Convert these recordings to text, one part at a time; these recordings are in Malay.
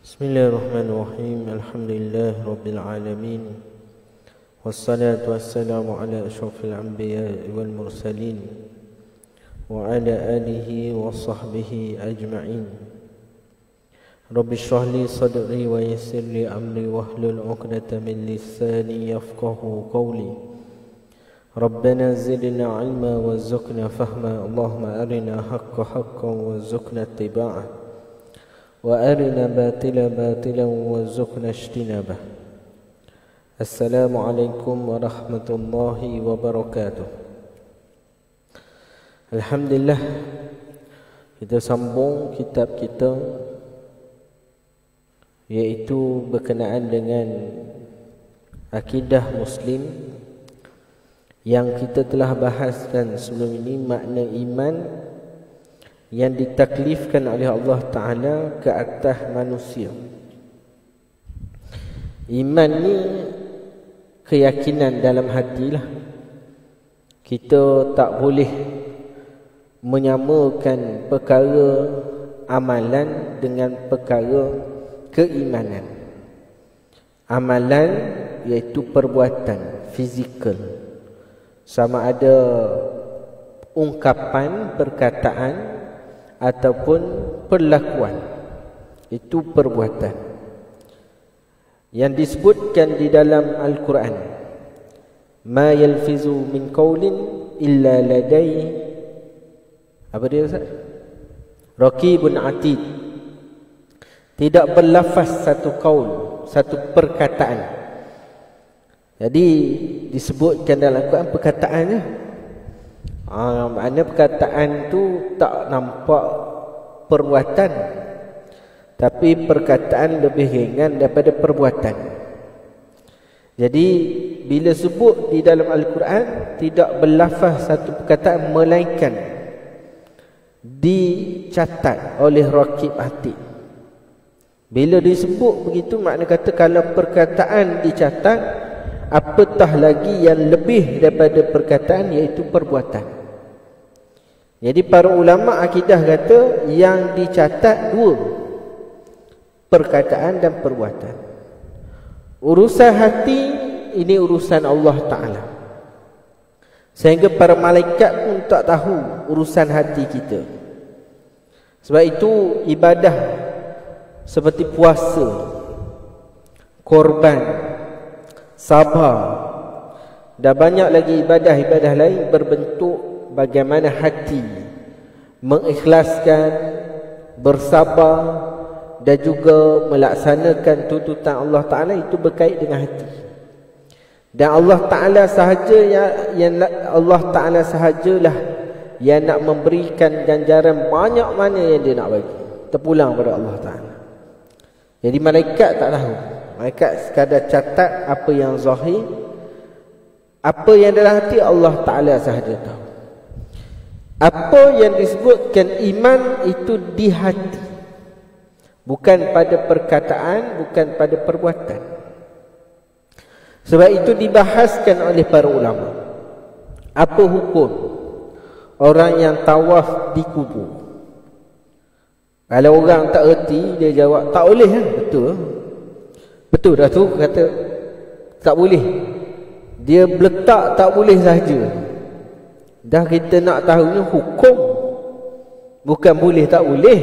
Bismillahirrahmanirrahim. Alhamdulillah Rabbil Alamin. Wassalatu wassalamu ala ashrafil anbiya wal mursalin wa ala alihi wa sahbihi ajma'in. Rabbi shrah li sadri wa yassir li amri wahlul 'uqdatam min lisani yafqahu qawli. Rabbana zidna 'ilma warzuqna fahma. Allahumma arina haqqa haqqan warzuqna ittiba'ah wa arina batila batilan warzuqna ijtinabah. Assalamualaikum warahmatullahi wabarakatuh. Alhamdulillah, kita sambung kitab kita, iaitu berkenaan dengan akidah Muslim, yang kita telah bahaskan sebelum ini makna iman yang ditaklifkan oleh Allah Ta'ala ke atas manusia. Iman ni keyakinan dalam hatilah. Kita tak boleh menyamakan perkara amalan dengan perkara keimanan. Amalan iaitu perbuatan fizikal, sama ada ungkapan, perkataan ataupun perlakuan, itu perbuatan yang disebutkan di dalam Al-Quran. Ma yalfizu min qawlin illa ladai, apa dia Ustaz? Raqibun atid. Tidak berlafaz satu qaul, satu perkataan. Jadi disebutkan dalam Al-Quran perkataannya. Maknanya perkataan tu tak nampak perbuatan, tapi perkataan lebih ringan daripada perbuatan. Jadi bila sebut di dalam Al-Quran tidak berlafaz satu perkataan, melainkan dicatat oleh raqib atid. Bila disebut begitu, makna kata kalau perkataan dicatat, apatah lagi yang lebih daripada perkataan, iaitu perbuatan. Jadi para ulama akidah kata yang dicatat dua, perkataan dan perbuatan. Urusan hati ini urusan Allah Ta'ala, sehingga para malaikat pun tak tahu urusan hati kita. Sebab itu ibadah seperti puasa, korban, sabar, dan banyak lagi ibadah-ibadah lain berbentuk bagaimana hati mengikhlaskan, bersabar dan juga melaksanakan tuntutan Allah Ta'ala, itu berkait dengan hati. Dan Allah Ta'ala sahaja yang Allah Ta'ala sahajalah yang nak memberikan ganjaran banyak mana yang dia nak bagi, terpulang pada Allah Ta'ala. Jadi malaikat tak tahu. Malaikat sekadar catat apa yang zahir, apa yang dalam hati Allah Ta'ala sahaja tahu. Apa yang disebutkan iman itu di hati, bukan pada perkataan, bukan pada perbuatan. Sebab itu dibahaskan oleh para ulama, apa hukum orang yang tawaf di kubur. Kalau orang tak erti, dia jawab tak boleh kan? Betul. Betul dah tu, kata tak boleh. Dia meletak tak boleh saja. Dah kita nak tahunya hukum, bukan boleh tak boleh.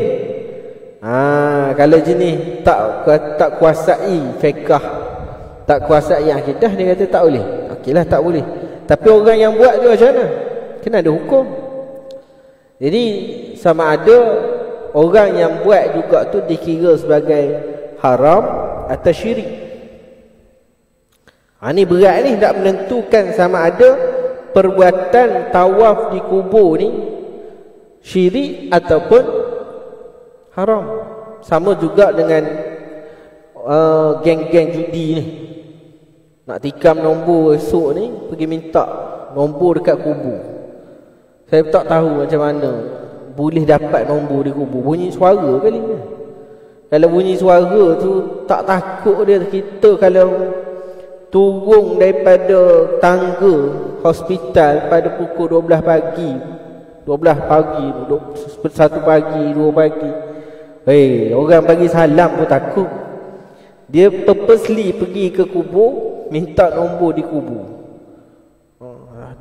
Kalau jenis tak kuasai fiqh, tak kuasai akidah, dia kata tak boleh. Okeylah, tak boleh. Tapi orang yang buat tu macam mana? Kena ada hukum. Jadi sama ada orang yang buat juga tu dikira sebagai haram atau syirik. Ni berat ni, tak menentukan sama ada perbuatan tawaf di kubur ni syirik ataupun haram. Sama juga dengan geng-geng judi ni, nak tikam nombor esok ni, pergi minta nombor dekat kubur. Saya tak tahu macam mana boleh dapat nombor di kubur. Bunyi suara kali ni. Kalau bunyi suara tu, tak takut dia kita kalau turun daripada tangga hospital pada pukul 12 pagi, 12 pagi, 1 pagi, 2 pagi. Orang bagi salam pun takut. Dia purposely pergi ke kubur, minta nombor di kubur.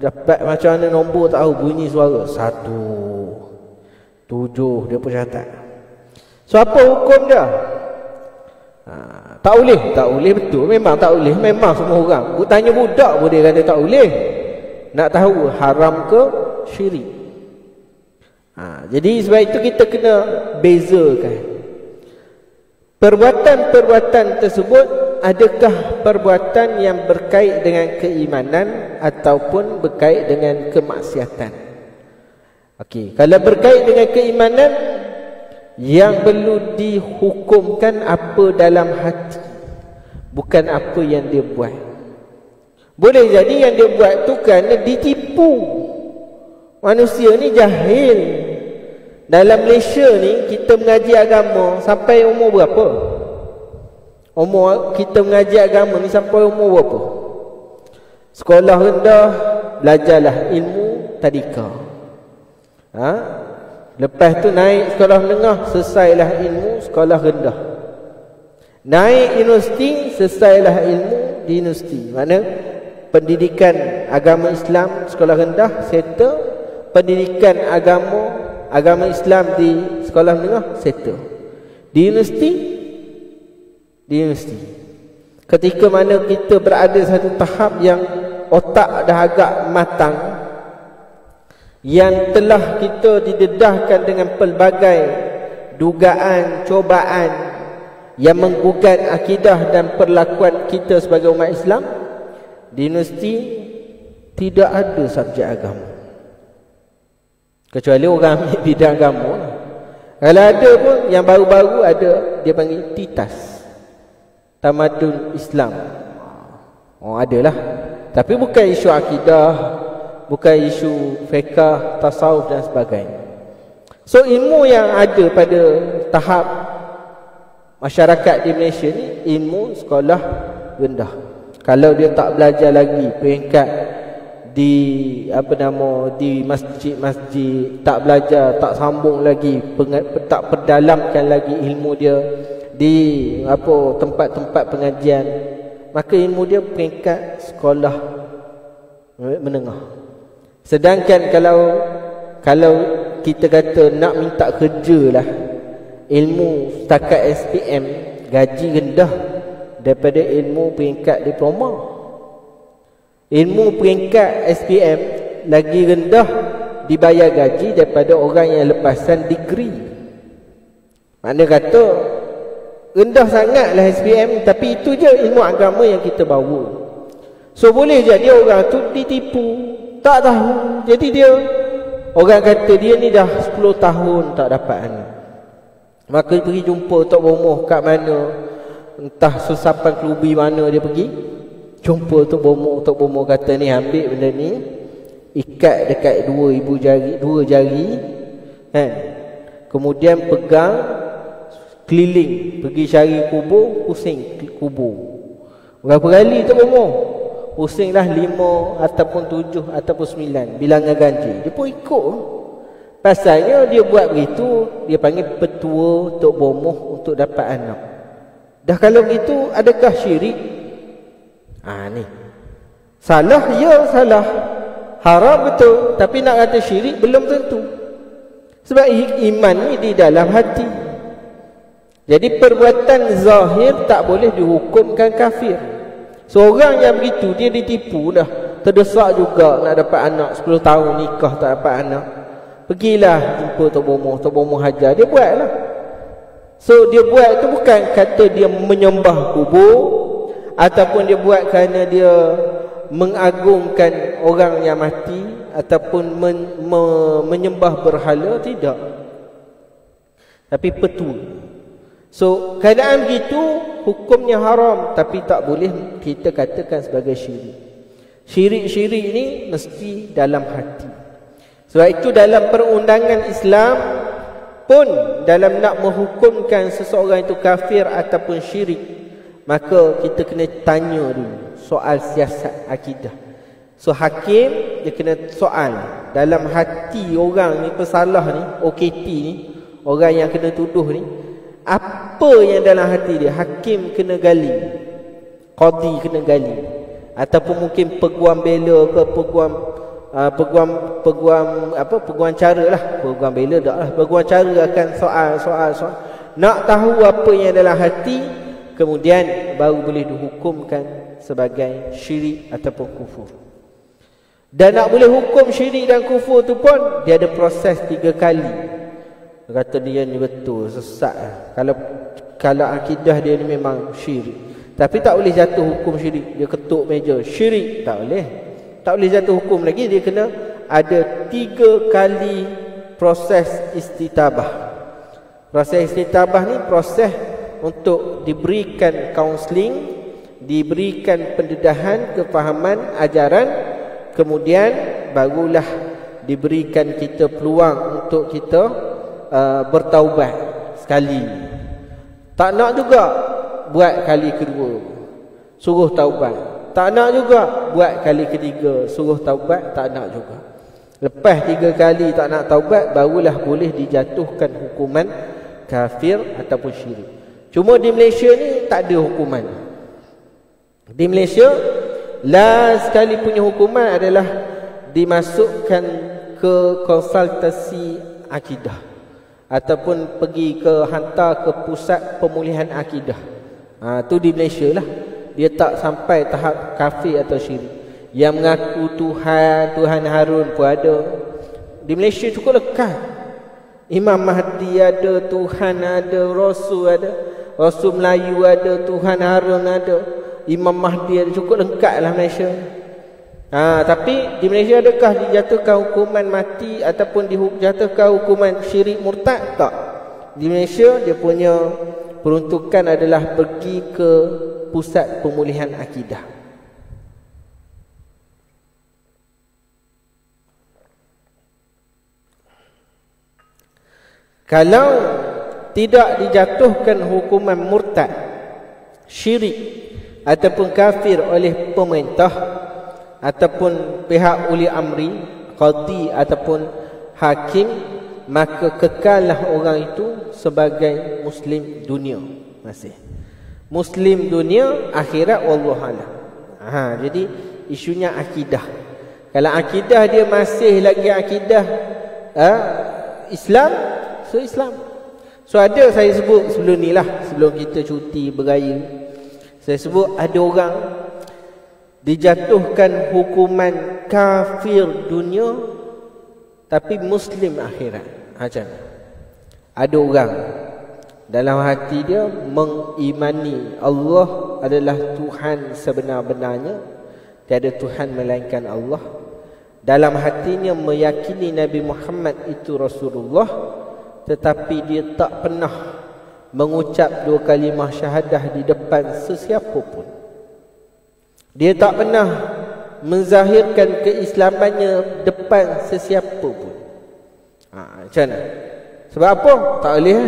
Dapat macam mana nombor tak tahu, bunyi suara 1, 7, dia pun catat. So apa hukum dia? Tak boleh betul. Memang tak boleh. Memang semua orang. Tanya budak pun dia kata tak boleh. Nak tahu haram ke syirik. Jadi sebab itu kita kena bezakan. Perbuatan-perbuatan tersebut adakah perbuatan yang berkait dengan keimanan ataupun berkait dengan kemaksiatan. Okey, kalau berkait dengan keimanan, yang perlu dihukumkan apa dalam hati, bukan apa yang dia buat. Boleh jadi yang dia buat tu kerana ditipu. Manusia ni jahil. Dalam Malaysia ni kita mengaji agama sampai umur berapa? Umur kita mengaji agama ni sampai umur berapa? Sekolah rendah, belajarlah ilmu tadika. Lepas tu naik sekolah menengah, selesailah ilmu sekolah rendah. Naik universiti, selesailah ilmu di universiti. Mana pendidikan agama Islam sekolah rendah settle, pendidikan agama Islam di sekolah menengah settle. Di universiti, ketika mana kita berada satu tahap yang otak dah agak matang, yang telah kita didedahkan dengan pelbagai dugaan, cobaan yang menggugat akidah dan perlakuan kita sebagai umat Islam, di universiti tidak ada subjek agama. Kecuali orang ambil bidang agama. Kalau ada pun, yang baru-baru ada, dia panggil TITAS, Tamadun Islam. Adalah. Tapi bukan isu akidah, bukan isu fiqh, tasawuf dan sebagainya. So ilmu yang ada pada tahap masyarakat di Malaysia ni, ilmu sekolah rendah. Kalau dia tak belajar lagi peringkat di di masjid-masjid, tak belajar, tak sambung lagi, tak perdalamkan lagi ilmu dia di tempat-tempat pengajian, maka ilmu dia peringkat sekolah menengah. Sedangkan kalau kita kata nak minta kerja lah, ilmu setakat SPM gaji rendah daripada ilmu peringkat diploma. Ilmu peringkat SPM lagi rendah dibayar gaji daripada orang yang lepasan degree. Makna kata rendah sangatlah SPM, tapi itu je ilmu agama yang kita bawa. So boleh jadi orang tu ditipu, tak tahu. Jadi dia, orang kata dia ni dah 10 tahun tak dapat anak, maka pergi jumpa Tok Bomoh kat mana, entah sesapan kelubi mana dia pergi, jumpa Tok Bomoh. Tok Bomoh kata ni, ambil benda ni, ikat dekat dua jari, kemudian pegang keliling, pergi cari kubur, pusing kubur. Berapa kali Tok Bomoh? Pusinglah 5 ataupun 7 ataupun 9 bilangan ganjil. Dia pun ikut. Pasalnya dia buat begitu, dia panggil petua Tok Bomoh untuk dapat anak. Dah kalau begitu, adakah syirik? Ni salah, ya salah, haram betul, tapi nak kata syirik belum tentu. Sebab iman ni di dalam hati. Jadi perbuatan zahir tak boleh dihukumkan kafir. Seorang yang begitu, dia ditipu dah, terdesak juga nak dapat anak, 10 tahun nikah tak dapat anak, pergilah jumpa Tok Bomoh. Tok Bomoh hajar, dia buatlah. So dia buat tu bukan kata dia menyembah kubur, ataupun dia buat kerana dia mengagungkan orang yang mati, ataupun menyembah berhala, tidak. Tapi petua. So keadaan begitu hukumnya haram, tapi tak boleh kita katakan sebagai syirik. Syirik-syirik ni mesti dalam hati. Sebab itu dalam perundangan Islam pun, dalam nak menghukumkan seseorang itu kafir ataupun syirik, maka kita kena tanya dulu soal siasat akidah. So hakim dia kena soal, dalam hati orang ni, pesalah ni, OKT ni, orang yang kena tuduh ni, apa yang dalam hati dia, hakim kena gali, qadi kena gali, ataupun mungkin peguam bela ke, peguam cara lah, peguam bela tak lah, peguam cara akan soal. Nak tahu apa yang dalam hati, kemudian baru boleh dihukumkan sebagai syirik ataupun kufur. Dan nak boleh hukum syirik dan kufur tu pun dia ada proses 3 kali. Dia kata dia ni betul, sesat. Kalau akidah dia ni memang syirik, tapi tak boleh jatuh hukum syirik. Dia ketuk meja, syirik, tak boleh. Tak boleh jatuh hukum lagi. Dia kena ada 3 kali proses istitabah. Proses istitabah ni proses untuk diberikan kaunseling, diberikan pendedahan, kefahaman, ajaran, kemudian barulah diberikan kita peluang untuk kita bertaubat sekali. Tak nak juga buat kali kedua, suruh taubat. Tak nak juga buat kali ketiga, suruh taubat. Tak nak juga. Lepas 3 kali tak nak taubat, barulah boleh dijatuhkan hukuman kafir ataupun syirik. Cuma di Malaysia ni tak ada hukuman. Di Malaysia last sekali punya hukuman adalah dimasukkan ke konsultasi akidah, ataupun pergi ke hantar ke pusat pemulihan akidah. Tu di Malaysia lah. Dia tak sampai tahap kafir atau syirik. Yang mengaku Tuhan Harun pun ada. Di Malaysia cukup lekat. Imam Mahdi ada, Tuhan ada, Rasul ada, Rasul Melayu ada, Tuhan Harun ada, Imam Mahdi ada, cukup lengkap lah Malaysia. Tapi di Malaysia adakah dijatuhkan hukuman mati ataupun dijatuhkan hukuman syirik murtad? Tak. Di Malaysia dia punya peruntukan adalah pergi ke pusat pemulihan akidah. Kalau tidak dijatuhkan hukuman murtad, syirik ataupun kafir oleh pemerintah ataupun pihak uli amri, qadi ataupun hakim, maka kekallah orang itu sebagai muslim dunia. Masih muslim dunia, akhirat wallahualam. Jadi isunya akidah. Kalau akidah dia masih lagi akidah Islam, Islam. Ada saya sebut sebelum ni lah, sebelum kita cuti beraya, saya sebut ada orang dijatuhkan hukuman kafir dunia tapi muslim akhirat. Macam ada orang dalam hati dia mengimani Allah adalah Tuhan sebenar-benarnya, tiada Tuhan melainkan Allah. Dalam hatinya meyakini Nabi Muhammad itu Rasulullah, tetapi dia tak pernah mengucap 2 kalimah syahadah di depan sesiapa pun. Dia tak pernah menzahirkan keislamannya depan sesiapa pun. Macam mana? Sebab apa? Tak boleh.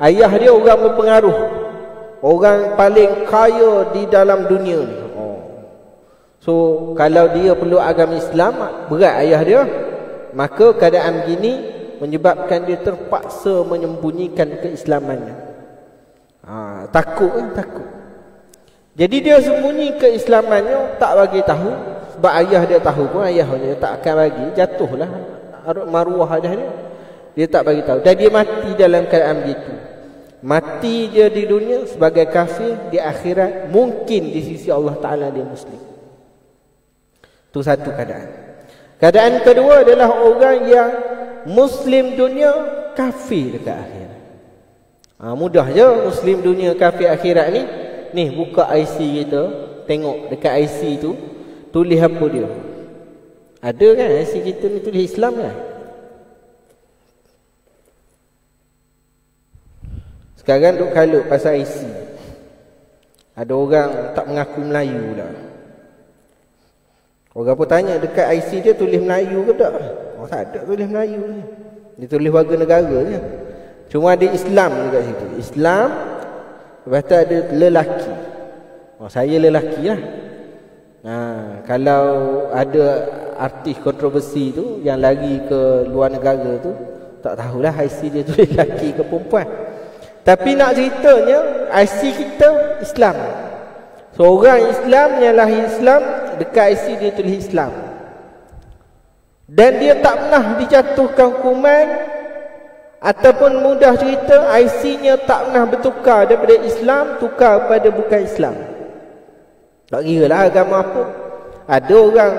Ayah dia orang berpengaruh, orang paling kaya di dalam dunia ni. So kalau dia peluk agama Islam, berat ayah dia, maka keadaan begini menyebabkan dia terpaksa menyembunyikan keislamannya. Takut. Jadi dia sembunyi keislamannya, tak bagi tahu. Sebab ayah dia tahu pun, ayah dia tak akan bagi, jatuhlah maruah ayah dia. Dia tak bagi tahu. Dan dia mati dalam keadaan begitu. Mati dia di dunia sebagai kafir, di akhirat mungkin di sisi Allah Ta'ala dia muslim. Itu satu keadaan. Keadaan kedua adalah orang yang muslim dunia, kafir dekat akhirat. Mudah je muslim dunia, kafir akhirat ni. Ni buka IC kita, tengok dekat IC tu tulis apa dia. Ada kan IC kita ni tulis Islam kan? Sekarang duk kalut pasal IC. Ada orang tak mengaku Melayu lah. Orang pun tanya dekat IC dia tulis Melayu ke tak? Tak ada tulis Melayu ni. Dia tulis warga negara je. Cuma ada Islam dekat situ. Islam, lepas tu ada lelaki. Saya lelaki lah. Kalau ada artis kontroversi tu yang lari ke luar negara tu, tak tahulah IC dia tu lelaki ke perempuan. Tapi nak ceritanya IC kita Islam. Seorang Islam yang lahir Islam, dekat IC dia tulis Islam. Dan dia tak pernah dijatuhkan hukuman, ataupun mudah cerita IC-nya tak pernah bertukar daripada Islam tukar pada bukan Islam. Tak kira lah agama apa. Ada orang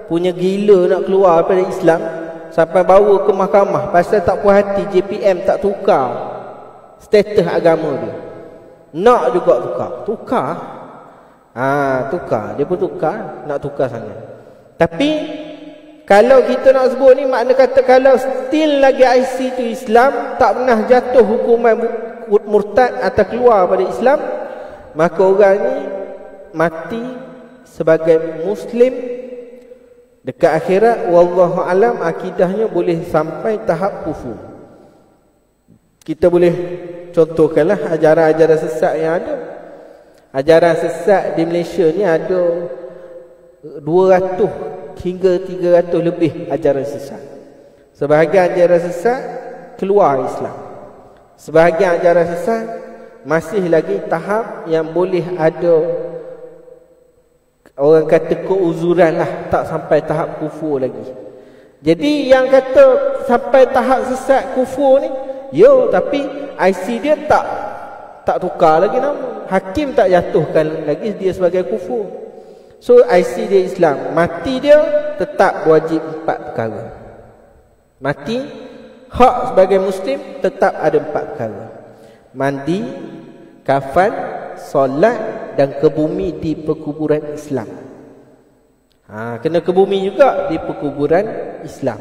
punya gila nak keluar daripada Islam sampai bawa ke mahkamah pasal tak puas hati JPM tak tukar status agama dia. Nak juga tukar. Tukar. Dia pun tukar, nak tukar sangat. Tapi kalau kita nak sebut ni, makna kata kalau still lagi IC tu Islam, tak pernah jatuh hukuman murtad atau keluar pada Islam, maka orang ni mati sebagai Muslim dekat akhirat. Wallahu alam, akidahnya boleh sampai tahap kufur. Kita boleh contohkanlah ajaran-ajaran sesat yang ada. Ajaran sesat di Malaysia ni ada 200 hingga 300 lebih ajaran sesat. Sebahagian ajaran sesat keluar Islam. Sebahagian ajaran sesat masih lagi tahap yang boleh ada, orang kata keuzuran lah, tak sampai tahap kufur lagi. Jadi yang kata sampai tahap sesat kufur ni, tapi IC dia tak tukar lagi nama. Hakim tak jatuhkan lagi dia sebagai kufur. So IC dia Islam, mati dia tetap wajib 4 perkara. Mati hak sebagai Muslim tetap ada 4 perkara: mandi, kafan, solat dan ke bumi di perkuburan Islam. Kena ke bumi juga di perkuburan Islam.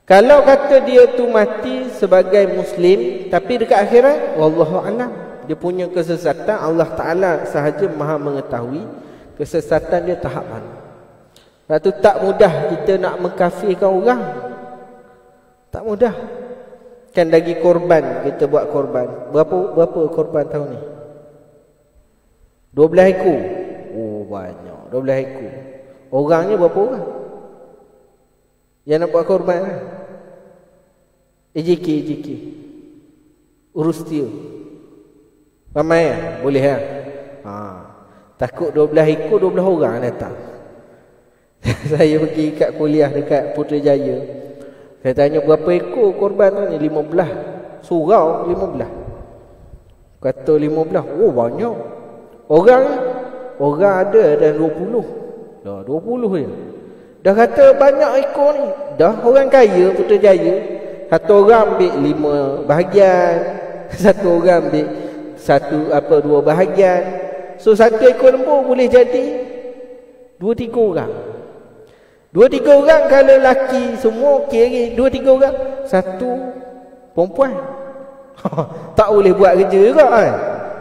Kalau kata dia tu mati sebagai Muslim tapi dekat akhirat, wallahu a'lam, dia punya kesesatan, Allah Ta'ala sahaja maha mengetahui kesesatan dia tahap mana. Sebab tu tak mudah kita nak mengkafirkan orang. Tak mudah. Kan lagi korban, kita buat korban. Berapa korban tahun ni? 12 ekor. Oh banyak, 12 ekor. Orangnya berapa orang yang nak buat korban? EJK urus dia ramai boleh lah. Takut 12 ekor 12 orang datang. Saya pergi kat kuliah dekat Putrajaya. Saya tanya berapa ekor korban tu ni? 15. Surau 15. Kata 15. Oh banyak. Orang ada dan 20. Dah 20 je. Dah kata banyak ekor ni. Dah orang kaya Putrajaya. Satu orang ambil 5 bahagian. Satu orang ambil 2 bahagian. So 1 ekor lembu boleh jadi 2-3 orang. 2-3 orang kalau lelaki semua okey, 2-3 orang, 1 perempuan. Tak boleh buat kerja juga kan.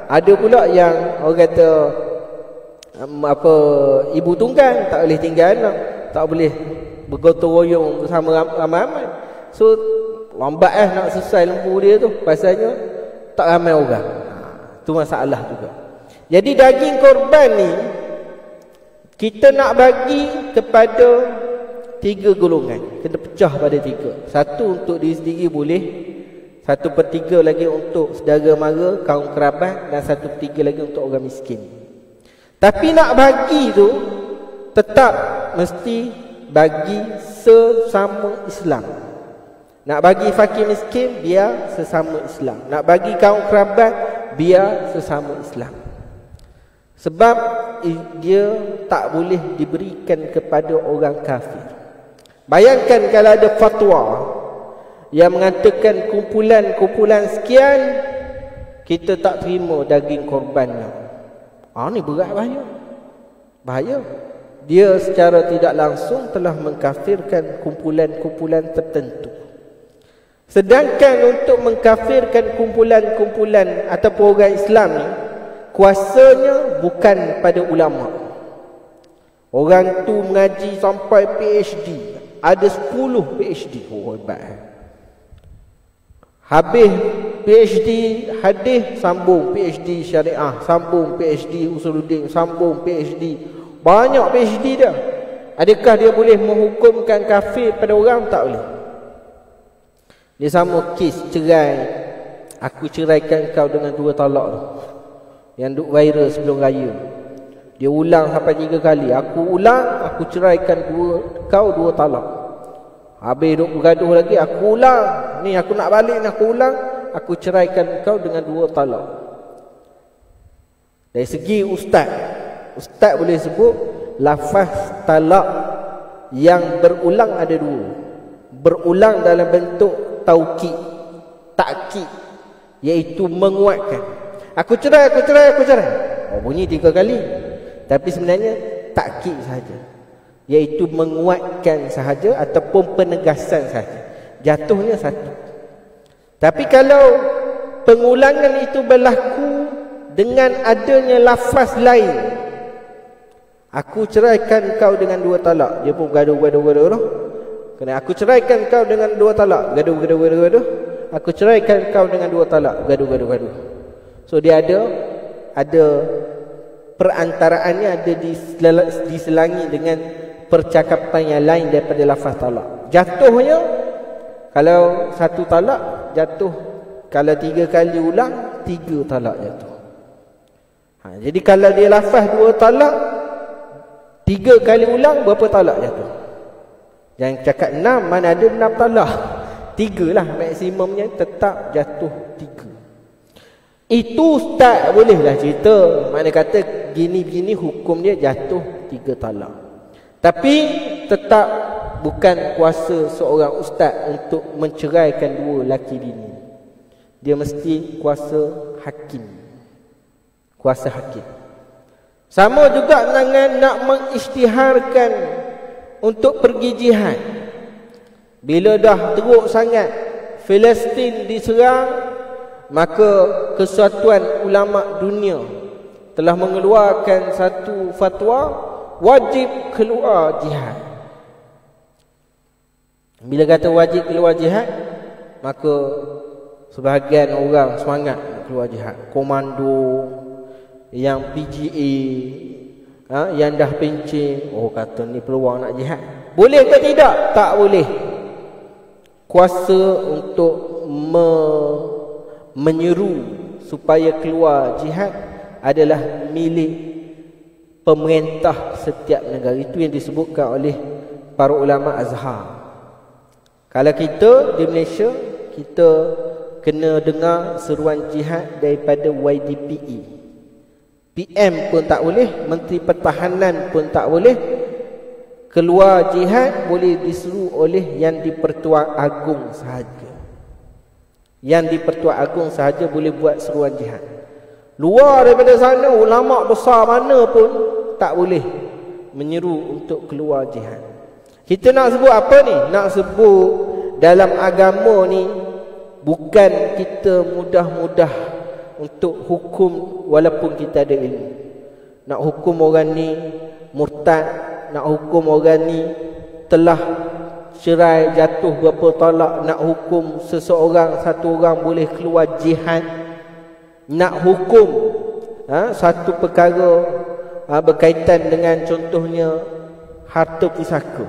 Ada pula yang orang kata ibu tunggang tak boleh tinggal anak, tak boleh bergotong royong bersama ramai-ramai. So lambat nak selesai lembu dia tu, pasalnya tak ramai orang. Tu masalah juga. Jadi daging korban ni kita nak bagi kepada 3 golongan. Kena pecah pada 3. 1 untuk diri sendiri boleh, 1/3 lagi untuk saudara mara, kaum kerabat, dan 1/3 lagi untuk orang miskin. Tapi nak bagi tu tetap mesti bagi sesama Islam. Nak bagi fakir miskin biar sesama Islam. Nak bagi kaum kerabat biar sesama Islam. Sebab dia tak boleh diberikan kepada orang kafir. Bayangkan kalau ada fatwa yang mengatakan kumpulan sekian kita tak terima daging korbannya. Ni berat, bahaya. Dia secara tidak langsung telah mengkafirkan kumpulan-kumpulan tertentu. Sedangkan untuk mengkafirkan kumpulan-kumpulan ataupun orang Islam ni, kuasanya bukan pada ulama. Orang tu mengaji sampai PhD, ada 10 PhD. Oh hebat. Habis PhD hadis, sambung PhD syariah, sambung PhD usuluddin, sambung PhD. Banyak PhD dah. Adakah dia boleh menghukumkan kafir pada orang? Tak boleh. Dia sama kes cerai. Aku ceraikan kau dengan 2 talak tu, yang duk viral sebelum raya. Dia ulang sampai 3 kali. Aku ulang, aku ceraikan kau 2 talak. Habis duk bergaduh lagi, aku ulang. Ni aku nak balik ni, aku ulang. Aku ceraikan kau dengan 2 talak. Dari segi ustaz boleh sebut lafaz talak yang berulang ada 2. Berulang dalam bentuk taukid, takkid, iaitu menguatkan. Aku cerai. Oh, bunyi 3 kali. Tapi sebenarnya takkid sahaja, iaitu menguatkan sahaja ataupun penegasan sahaja. Jatuhnya satu. Tapi kalau pengulangan itu berlaku dengan adanya lafaz lain, aku ceraikan kau dengan 2 talak, dia pun gaduh. Kena aku ceraikan kau dengan 2 talak, gaduh. Aku ceraikan kau dengan 2 talak, gaduh. So dia ada perantaraannya, ada diselangi dengan percakapan yang lain daripada lafaz talak. Jatuhnya kalau 1 talak jatuh, kalau 3 kali ulang 3 talak jatuh. Jadi kalau dia lafaz 2 talak, 3 kali ulang, berapa talak jatuh? Yang cakap 6, mana ada 6 talak? 3 lah maksimumnya, tetap jatuh 3. Itu ustaz bolehlah cerita, mana kata gini-gini hukum dia jatuh 3 talak. Tapi tetap bukan kuasa seorang ustaz untuk menceraikan 2 laki bini. Dia mesti kuasa hakim. Kuasa hakim. Sama juga dengan nak mengisytiharkan untuk pergi jihad. Bila dah teruk sangat Palestin diserang, maka Kesatuan Ulama Dunia telah mengeluarkan satu fatwa wajib keluar jihad. Bila kata wajib keluar jihad, maka sebahagian orang semangat keluar jihad. Komando, yang PGA, yang dah pencing, kata ni peluang nak jihad. Boleh ke tidak? Tak boleh. Kuasa untuk menyeru supaya keluar jihad adalah milik pemerintah setiap negara. Itu yang disebutkan oleh para ulama Azhar. Kalau kita di Malaysia, kita kena dengar seruan jihad daripada YDPE. PM pun tak boleh, Menteri Pertahanan pun tak boleh. Keluar jihad boleh diseru oleh Yang di-Pertuan Agong sahaja. Yang di-Pertuan Agong sahaja boleh buat seruan jihad. Luar daripada sana, ulama besar mana pun tak boleh menyeru untuk keluar jihad. Kita nak sebut apa ni? Nak sebut dalam agama ni, bukan kita mudah-mudah untuk hukum walaupun kita ada ilmu. Nak hukum orang ni murtad, nak hukum orang ni telah cerai jatuh berapa talak, nak hukum seseorang, satu orang boleh keluar jihad, nak hukum satu perkara berkaitan dengan contohnya harta pusaka.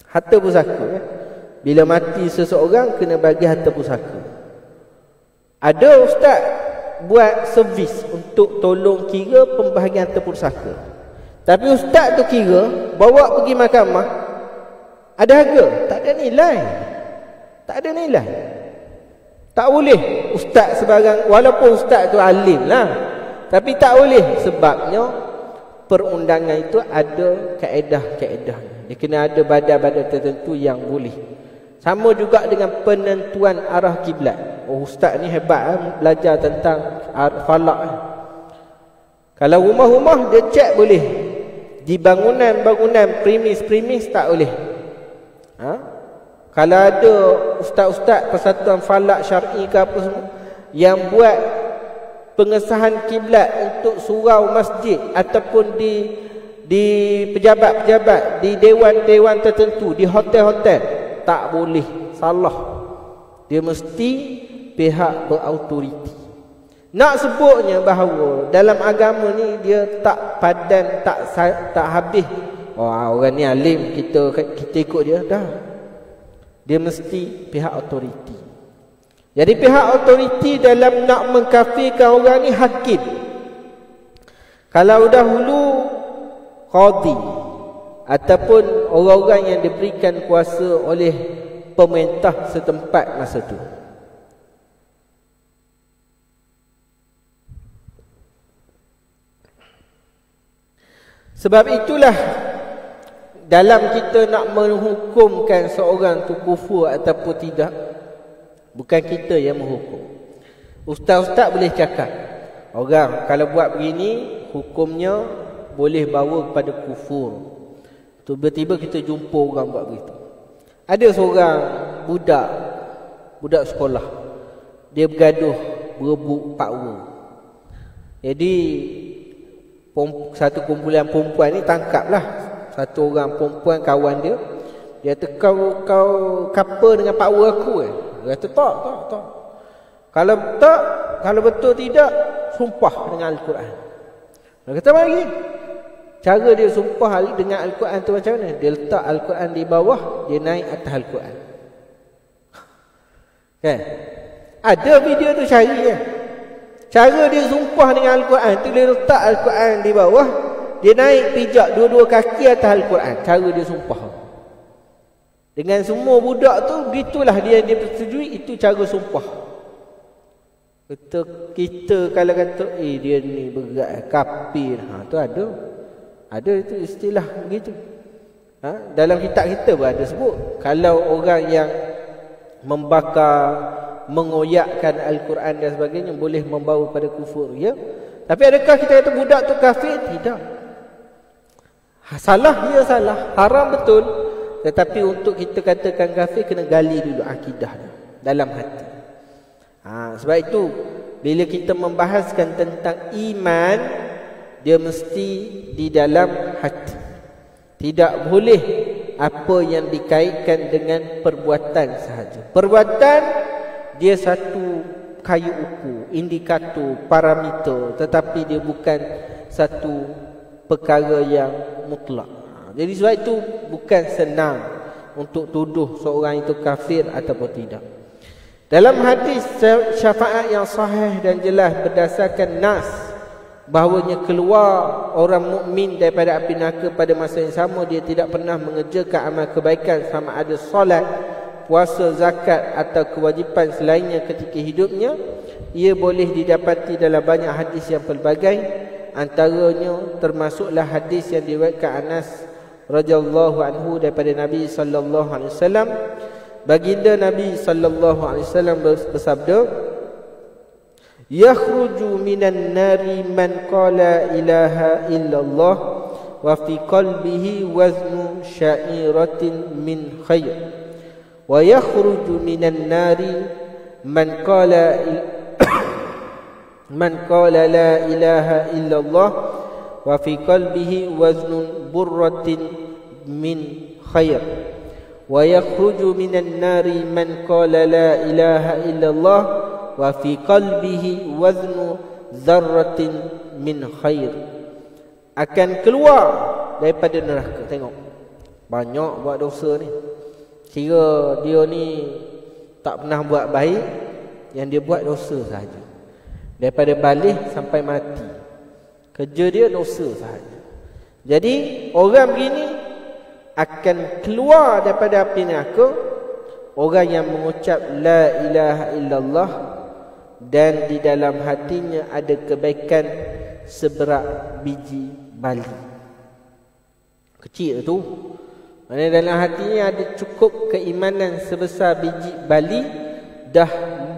Harta pusaka, bila mati seseorang kena bagi harta pusaka. Ada ustaz buat servis untuk tolong kira pembahagian harta pusaka. Tapi ustaz tu kira bawa pergi mahkamah, ada harga? Tak ada nilai. Tak ada nilai. Tak boleh ustaz sebarang, walaupun ustaz tu alim lah, tapi tak boleh. Sebabnya perundangan itu ada kaedah-kaedah. Dia kena ada badan-badan tertentu yang boleh. Sama juga dengan penentuan arah kiblat. Ustaz ni hebat belajar tentang falak. Kalau rumah-rumah dia cek boleh. Di bangunan-bangunan premis tak boleh. Kalau ada ustaz-ustaz Persatuan Falak Syar'i ke apa semua yang buat pengesahan kiblat untuk surau masjid ataupun di pejabat-pejabat, di dewan-dewan tertentu, di hotel-hotel, tak boleh, salah. Dia mesti pihak berautoriti. Nak sebutnya bahawa dalam agama ni dia tak padan, tak habis orang ni alim, kita ikut dia, dah. Dia mesti pihak autoriti. Jadi pihak autoriti dalam nak mengkafirkan orang ni hakim. Kalau dahulu qadi ataupun orang-orang yang diberikan kuasa oleh pemerintah setempat masa tu. Sebab itulah dalam kita nak menghukumkan seorang tu kufur ataupun tidak, bukan kita yang menghukum. Ustaz-ustaz boleh cakap, orang kalau buat begini hukumnya boleh bawa kepada kufur. Tiba-tiba kita jumpa orang buat begitu. Ada seorang budak sekolah, dia bergaduh berebut pakwa. Jadi satu kumpulan perempuan ni tangkaplah satu orang perempuan kawan dia. Dia kata, kau couple dengan pakwa aku kan? Dia kata tak. Kalau betul tidak, sumpah dengan Al-Quran. Dia kata bagi. Cara dia sumpah dengan Al-Quran tu macam mana? Dia letak Al-Quran di bawah, dia naik atas Al-Quran. Kan? Ada video tu, cari kan? Cara dia sumpah dengan Al-Quran tu, dia letak Al-Quran di bawah, dia naik pijak dua-dua kaki atas Al-Quran. Cara dia sumpah. Dengan semua budak tu, begitulah dia persetujui, itu cara sumpah. Kita kalau kata, dia ni berat, kafir, tu ada. Ada itu istilah begitu. Dalam kitab kita pun ada sebut. Kalau orang yang membakar, mengoyakkan Al-Quran dan sebagainya, boleh membawa pada kufur, ya. Tapi adakah kita kata budak tu kafir? Tidak. Salah, dia salah, haram betul. Tetapi untuk kita katakan kafir, kena gali dulu akidah dia dalam hati. Sebab itu bila kita membahaskan tentang iman, dia mesti di dalam hati. Tidak boleh apa yang dikaitkan dengan perbuatan sahaja. Perbuatan dia satu kayu ukur, indikator, parameter, tetapi dia bukan satu perkara yang mutlak. Jadi sebab itu bukan senang untuk tuduh seorang itu kafir ataupun tidak. Dalam hadis syafaat yang sahih dan jelas berdasarkan nas, bahawanya keluar orang mukmin daripada api neraka pada masa yang sama, dia tidak pernah mengerjakan amal kebaikan sama ada solat, puasa, zakat atau kewajipan selainnya ketika hidupnya. Ia boleh didapati dalam banyak hadis yang pelbagai. Antaranya termasuklah hadis yang diriwayatkan Anas radhiyallahu anhu daripada Nabi sallallahu alaihi wasallam. Baginda Nabi sallallahu alaihi wasallam bersabda, yakhruju minan nari man qala ilaha illallah wa fi qalbihi waznu sya'iratin min khair, wa yakhruju minan nari man qala la ilaha illallah wa fi qalbihi waznun burratin min khair, wa yakhruju minan nari man qala la ilaha illallah wa fi qalbihi waznu zarratin min khair. Akan keluar daripada neraka. Tengok, banyak buat dosa ni. Kira dia ni tak pernah buat baik, yang dia buat dosa sahaja. Daripada balik sampai mati, kerja dia dosa sahaja. Jadi orang begini akan keluar daripada api neraka, orang yang mengucap la ilaha illallah dan di dalam hatinya ada kebaikan seberat biji bali. Kecil tu. Maksudnya dalam hatinya ada cukup keimanan sebesar biji bali, dah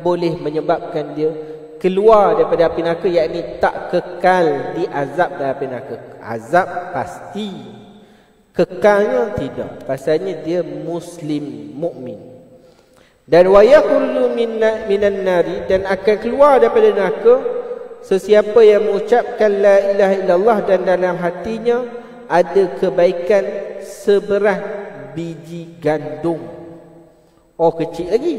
boleh menyebabkan dia keluar daripada api neraka, yakni tak kekal di azab dalam api neraka. Azab pasti, kekalnya tidak. Pasalnya dia muslim, mukmin. Dan wayakhulu minan nari, dan akan keluar daripada neraka sesiapa yang mengucapkan la ilaha illallah dan dalam hatinya ada kebaikan seberat biji gandum. Kecil lagi.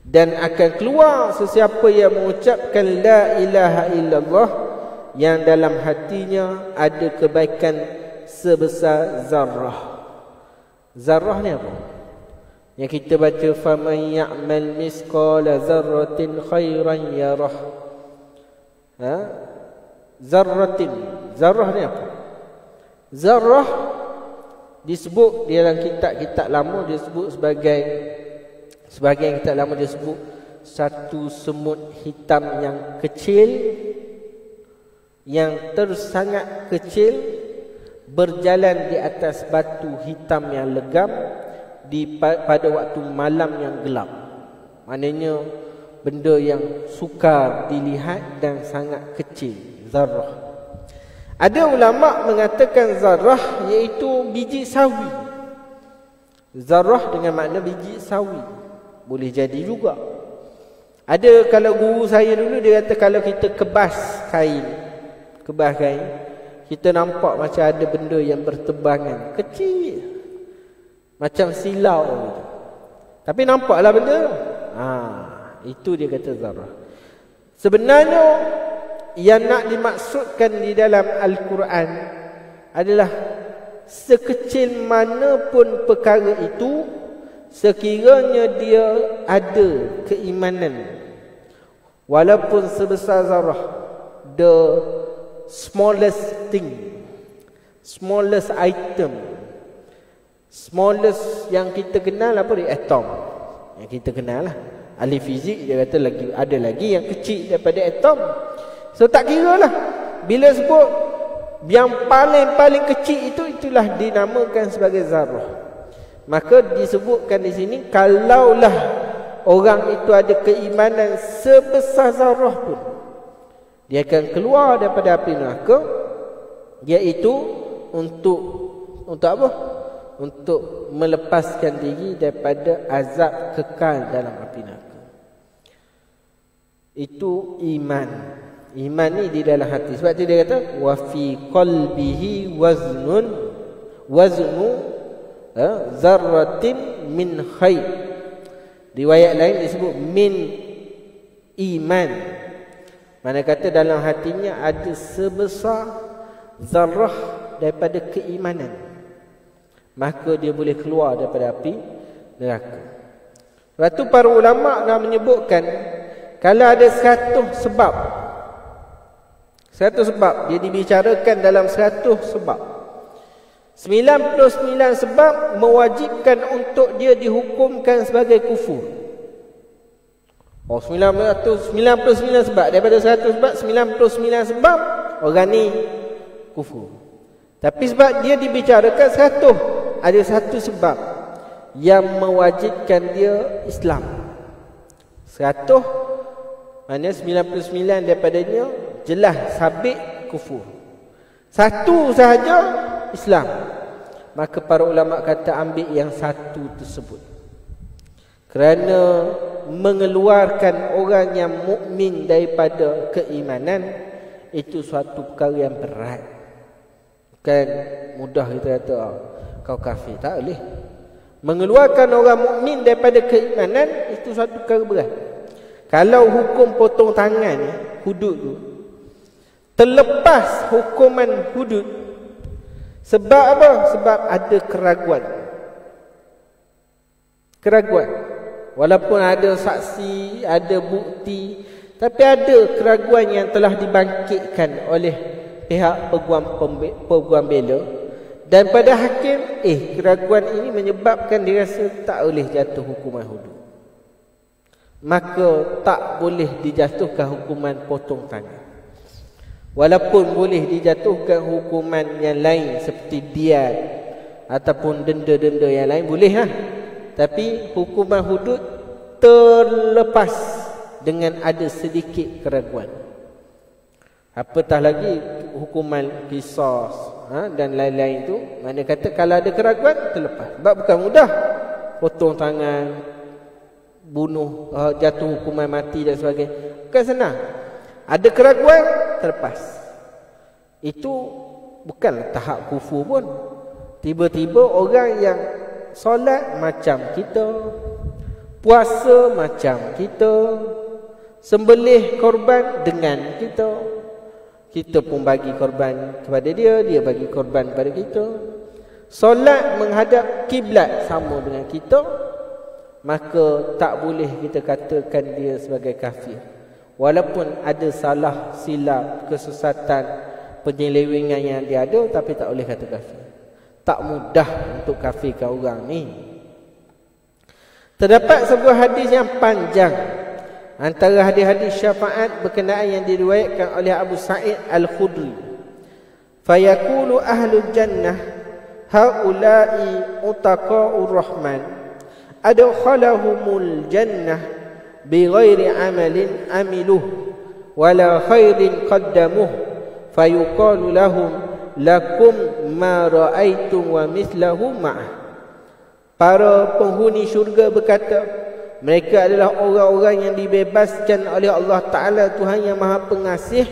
Dan akan keluar sesiapa yang mengucapkan la ilaha illallah yang dalam hatinya ada kebaikan sebesar zarrah. Zarrah ni apa? Yang kita baca faman ya'mal misqala zarratin khairan yarah. Zarratin. Zarrah ni apa? Zarrah disebut di dalam kitab-kitab lama disebut sebagai kitab lama disebut satu semut hitam yang kecil, yang sangat kecil, berjalan di atas batu hitam yang legam pada waktu malam yang gelap. Maknanya benda yang sukar dilihat dan sangat kecil, zarrah. Ada ulama mengatakan zarrah iaitu biji sawi. Zarrah dengan makna biji sawi. Boleh jadi juga. Ada, kalau guru saya dulu dia kata kalau kita kebas kain, kita nampak macam ada benda yang berterbangan kecil, macam silau gitu. Tapi nampaklah benda. Itu dia kata zarrah. Sebenarnya yang nak dimaksudkan di dalam Al-Quran adalah sekecil mana pun perkara itu, sekiranya dia ada keimanan, walaupun sebesar zarrah, the smallest thing, smallest item, smallest yang kita kenal apa dia? Atom. Yang kita kenal lah. Ahli fizik dia kata ada lagi yang kecil daripada atom. So tak kira lah. Bila sebut yang paling kecil itulah dinamakan sebagai zarrah. Maka disebutkan di sini, kalaulah orang itu ada keimanan sebesar zarrah pun, dia akan keluar daripada api neraka, iaitu untuk apa? Untuk melepaskan diri daripada azab kekal dalam api neraka. Itu iman. Iman ni di dalam hati. Sebab tu dia kata wa fi qalbihi waznu zarratin min khair. Riwayat lain disebut min iman. Mana kata dalam hatinya ada sebesar zarrah daripada keimanan, maka dia boleh keluar daripada api neraka. Lepas tu para ulama' nak menyebutkan, kalau ada 100 sebab, dia dibicarakan dalam 100 sebab, 99 sebab mewajibkan untuk dia dihukumkan sebagai kufur. 99 sebab, daripada 100 sebab, 99 sebab orang ni kufur. Tapi sebab dia dibicarakan 100, ada satu sebab yang mewajibkan dia Islam. 100 maknanya 99 daripadanya jelas sabit kufur. Satu sahaja Islam. Maka para ulama kata ambil yang satu tersebut. Kerana mengeluarkan orang yang mukmin daripada keimanan itu suatu perkara yang berat. Bukan mudah kita kata kau kafir, tak boleh. Mengeluarkan orang mukmin daripada keimanan itu suatu perkara berat. Kalau hukum potong tangan ni, hudud tu, terlepas hukuman hudud, sebab apa? Sebab ada keraguan. Walaupun ada saksi, ada bukti, tapi ada keraguan yang telah dibangkitkan oleh pihak peguam bela, dan pada hakim keraguan ini menyebabkan dia rasa tak boleh jatuh hukuman hudud, maka tak boleh dijatuhkan hukuman potong tangan. Walaupun boleh dijatuhkan hukuman yang lain seperti diat ataupun denda-denda yang lain, boleh lah. Tapi hukuman hudud terlepas dengan ada sedikit keraguan. Apatah lagi hukuman qisas dan lain-lain tu, mana kata kalau ada keraguan terlepas. Sebab bukan mudah potong tangan, bunuh, jatuh hukuman mati dan sebagainya. Bukan senang. Ada keraguan terlepas. Itu bukan tahap kufur pun. Tiba-tiba orang yang solat macam kita, puasa macam kita, sembelih korban dengan kita, kita pun bagi korban kepada dia, dia bagi korban kepada kita. Solat menghadap kiblat sama dengan kita, maka tak boleh kita katakan dia sebagai kafir. Walaupun ada salah, silap, kesesatan, penyelewengan yang dia ada, tapi tak boleh kata kafir. Tak mudah untuk kafirkan orang ni. Terdapat sebuah hadis yang panjang, antara hadis-hadis syafaat berkenaan yang diriwayatkan oleh Abu Sa'id Al-Khudri. Fayaqulu ahlul jannah haula'i utaqa'ur rahman adkhalahumul jannah bighairi amalin amiluh wala khairin qaddamuh fayuqalu lahum lakum ma ra'aitum wa mithlahu ma'ah. Para penghuni syurga berkata, mereka adalah orang-orang yang dibebaskan oleh Allah Ta'ala, Tuhan yang Maha Pengasih.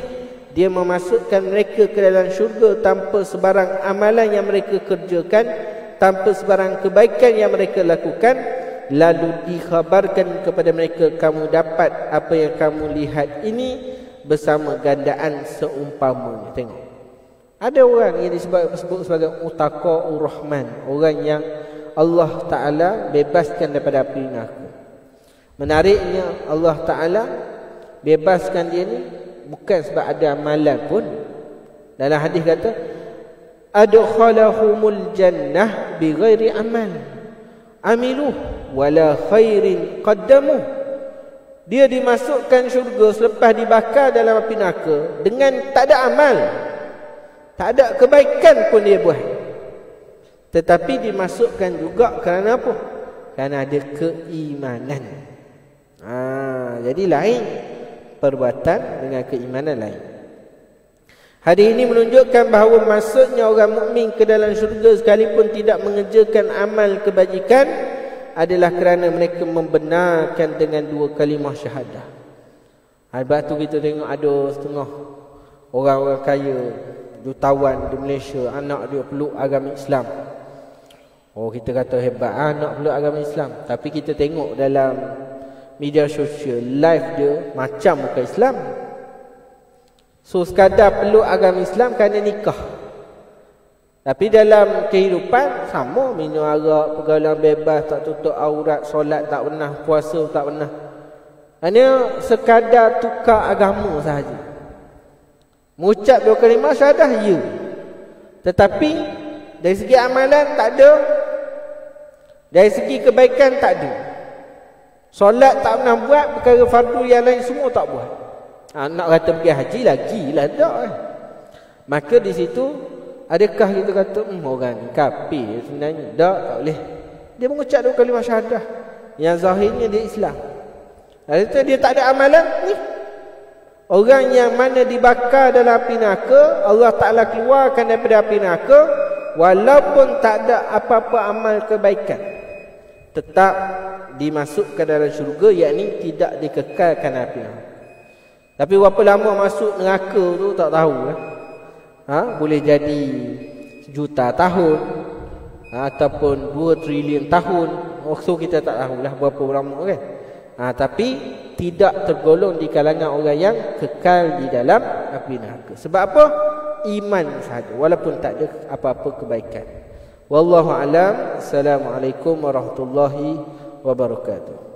Dia memasukkan mereka ke dalam syurga tanpa sebarang amalan yang mereka kerjakan, tanpa sebarang kebaikan yang mereka lakukan. Lalu dikhabarkan kepada mereka, kamu dapat apa yang kamu lihat ini bersama gandaan seumpamanya. Tengok, ada orang yang disebut sebagai utaqa'ur rahman, orang yang Allah Ta'ala bebaskan daripada api neraka. Menariknya, Allah Ta'ala bebaskan dia ni bukan sebab ada amalan pun. Dalam hadis kata, adkhalahumul jannah bighairi amal amiluh wala khairin qaddamuh. Dia dimasukkan syurga selepas dibakar dalam api neraka dengan tak ada amal, tak ada kebaikan pun dia buat, tetapi dimasukkan juga kerana apa? Kerana ada keimanan. Jadi lain perbuatan dengan keimanan lain. Hadis ini menunjukkan bahawa masuknya orang mukmin ke dalam syurga sekalipun tidak mengerjakan amal kebajikan adalah kerana mereka membenarkan dengan dua kalimah syahadah. Sebab tu kita tengok ada setengah orang-orang kaya, jutawan di Malaysia, anak dia peluk agama Islam. Oh, kita kata hebat, anak peluk agama Islam. Tapi kita tengok dalam media sosial, live dia macam bukan Islam. So sekadar peluk agama Islam kerana nikah, tapi dalam kehidupan sama, minum arak, pergaulan bebas, tak tutup aurat, solat tak pernah, puasa tak pernah. Hanya sekadar tukar agama sahaja. Mengucap dua kalimah syahadah, ya, tetapi dari segi amalan tak ada, dari segi kebaikan tak ada. Solat tak pernah buat, perkara fardu yang lain semua tak buat. Nak kata pergi haji lagi lah tak. Maka di situ adakah kita kata orang ni kafir sebenarnya? Tak boleh. Dia mengucap dua kalimah syahadah yang zahirnya dia Islam, lalu dia tak ada amalan ni. Orang yang mana dibakar dalam api neraka, Allah Ta'ala keluarkan daripada api neraka, walaupun tak ada apa-apa amal kebaikan, tetap dimasukkan dalam syurga, yakni tidak dikekalkan api neraka. Tapi berapa lama masuk neraka tu tak tahu lah. Boleh jadi juta tahun, ataupun 2 trilion tahun. So kita tak tahulah berapa lama kan. Tapi tidak tergolong di kalangan orang yang kekal di dalam api neraka. Sebab apa? Iman sahaja, walaupun tak ada apa-apa kebaikan. Wallahu alam. Assalamualaikum warahmatullahi wabarakatuh.